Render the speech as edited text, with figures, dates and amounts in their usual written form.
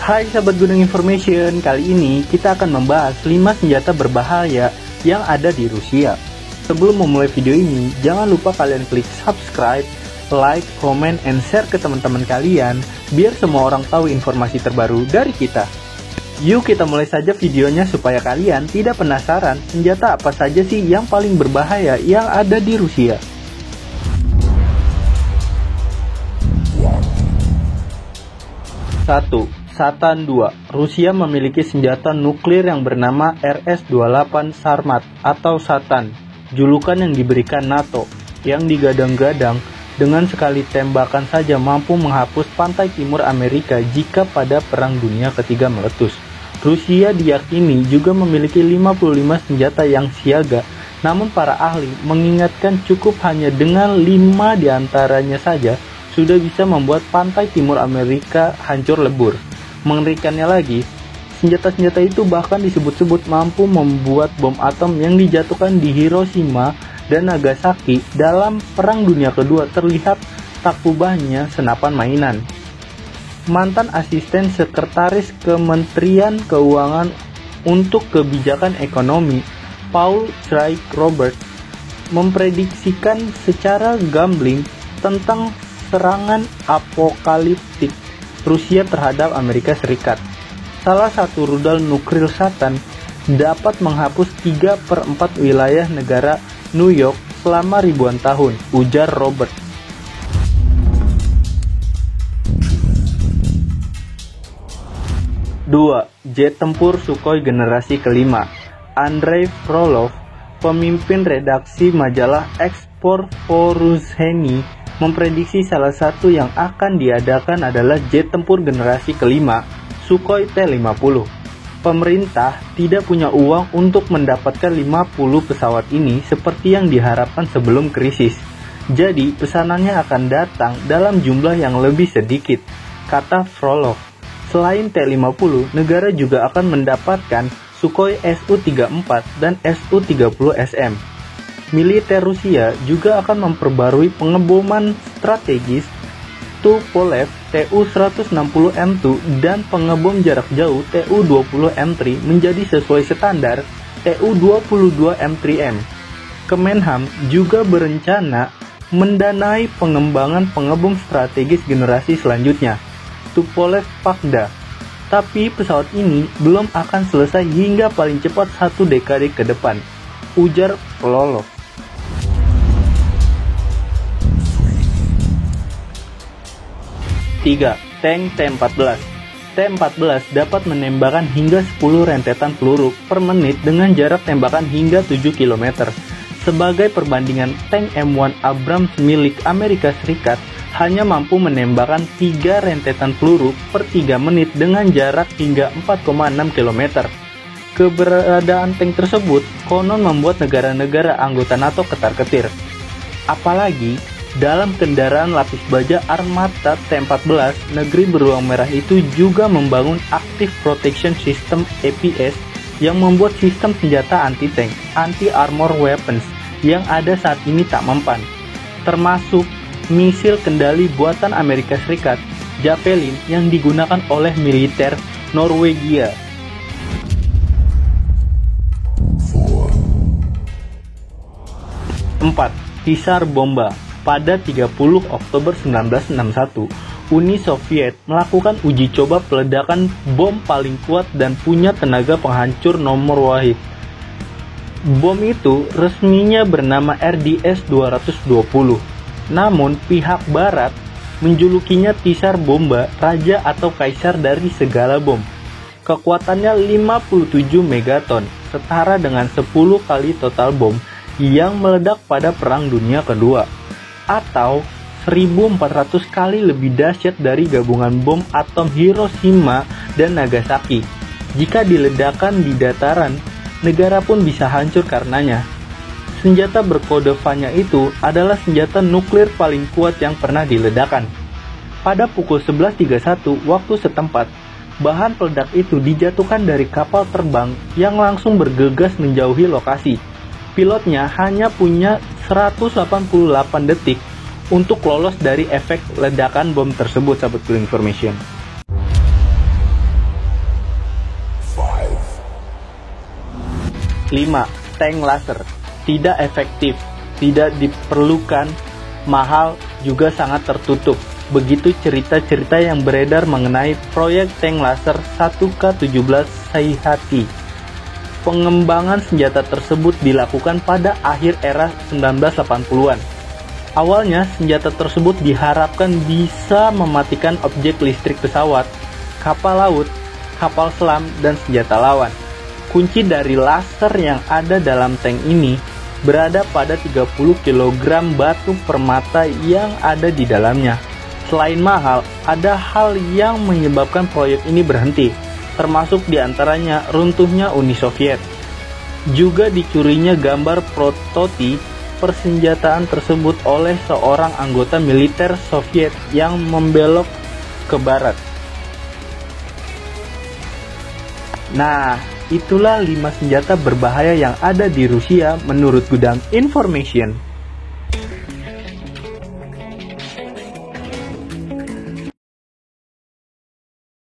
Hai sahabat Gunung Information, kali ini kita akan membahas 5 senjata berbahaya yang ada di Rusia. Sebelum memulai video ini, jangan lupa kalian klik subscribe, like, comment, and share ke teman-teman kalian, biar semua orang tahu informasi terbaru dari kita. Yuk kita mulai saja videonya supaya kalian tidak penasaran senjata apa saja sih yang paling berbahaya yang ada di Rusia. Satu, Satan II. Rusia memiliki senjata nuklir yang bernama RS-28 Sarmat atau Satan, julukan yang diberikan NATO, yang digadang-gadang dengan sekali tembakan saja mampu menghapus pantai timur Amerika jika pada Perang Dunia Ketiga meletus. Rusia diyakini juga memiliki 55 senjata yang siaga, namun para ahli mengingatkan cukup hanya dengan 5 diantaranya saja sudah bisa membuat pantai timur Amerika hancur lebur. Mengerikannya lagi, senjata-senjata itu bahkan disebut-sebut mampu membuat bom atom yang dijatuhkan di Hiroshima dan Nagasaki dalam Perang Dunia Kedua terlihat tak ubahnya senapan mainan. Mantan asisten sekretaris Kementerian Keuangan untuk Kebijakan Ekonomi, Paul Schreck-Robert, memprediksikan secara gambling tentang serangan apokaliptik Rusia terhadap Amerika Serikat. Salah satu rudal nuklir Satan dapat menghapus 3/4 wilayah negara New York selama ribuan tahun, ujar Robert. Dua, jet tempur Sukhoi generasi kelima. Andrei Frolov, pemimpin redaksi majalah Eksport-Vostochny, memprediksi salah satu yang akan diadakan adalah jet tempur generasi kelima, Sukhoi T-50. Pemerintah tidak punya uang untuk mendapatkan 50 pesawat ini seperti yang diharapkan sebelum krisis. Jadi pesanannya akan datang dalam jumlah yang lebih sedikit, kata Frolov. Selain T-50, negara juga akan mendapatkan Sukhoi Su-34 dan Su-30SM. Militer Rusia juga akan memperbarui pengeboman strategis Tupolev Tu-160M2 dan pengebom jarak jauh Tu-20M3 menjadi sesuai standar Tu-22M3M. Kemenham juga berencana mendanai pengembangan pengebom strategis generasi selanjutnya, Tupolev Pakda. Tapi pesawat ini belum akan selesai hingga paling cepat 1 dekade ke depan, ujar Frolov. 3. Tank T-14. T-14 dapat menembakkan hingga 10 rentetan peluru per menit dengan jarak tembakan hingga 7 km. Sebagai perbandingan, tank M1 Abrams milik Amerika Serikat hanya mampu menembakkan 3 rentetan peluru per 3 menit dengan jarak hingga 4,6 km. Keberadaan tank tersebut konon membuat negara-negara anggota NATO ketar-ketir. Apalagi dalam kendaraan lapis baja armata T-14, negeri beruang merah itu juga membangun Active Protection System APS yang membuat sistem senjata anti-tank, anti-armor weapons yang ada saat ini tak mempan, termasuk misil kendali buatan Amerika Serikat, Javelin, yang digunakan oleh militer Norwegia. 4. Tsar Bomba. Pada 30 Oktober 1961, Uni Soviet melakukan uji coba peledakan bom paling kuat dan punya tenaga penghancur nomor wahid. Bom itu resminya bernama RDS-220. Namun pihak barat menjulukinya Tsar Bomba, raja atau kaisar dari segala bom. Kekuatannya 57 megaton, setara dengan 10 kali total bom yang meledak pada Perang Dunia Kedua, atau 1400 kali lebih dahsyat dari gabungan bom atom Hiroshima dan Nagasaki. Jika diledakkan di dataran, negara pun bisa hancur karenanya. Senjata berkode Vanya itu adalah senjata nuklir paling kuat yang pernah diledakkan. Pada pukul 11.31 waktu setempat, bahan peledak itu dijatuhkan dari kapal terbang yang langsung bergegas menjauhi lokasi. Pilotnya hanya punya 188 detik untuk lolos dari efek ledakan bom tersebut, sahabat Gunung Information. 5. Tank laser. Tidak efektif, tidak diperlukan, mahal, juga sangat tertutup. Begitu cerita-cerita yang beredar mengenai proyek tank laser 1K17 Saihati. Pengembangan senjata tersebut dilakukan pada akhir era 1980-an. Awalnya, senjata tersebut diharapkan bisa mematikan objek listrik pesawat, kapal laut, kapal selam, dan senjata lawan. Kunci dari laser yang ada dalam tank ini berada pada 30 kg batu permata yang ada di dalamnya. Selain mahal, ada hal yang menyebabkan proyek ini berhenti, termasuk diantaranya runtuhnya Uni Soviet. Juga dicurinya gambar prototip persenjataan tersebut oleh seorang anggota militer Soviet yang membelok ke barat. Nah, itulah 5 senjata berbahaya yang ada di Rusia menurut Gudang Information.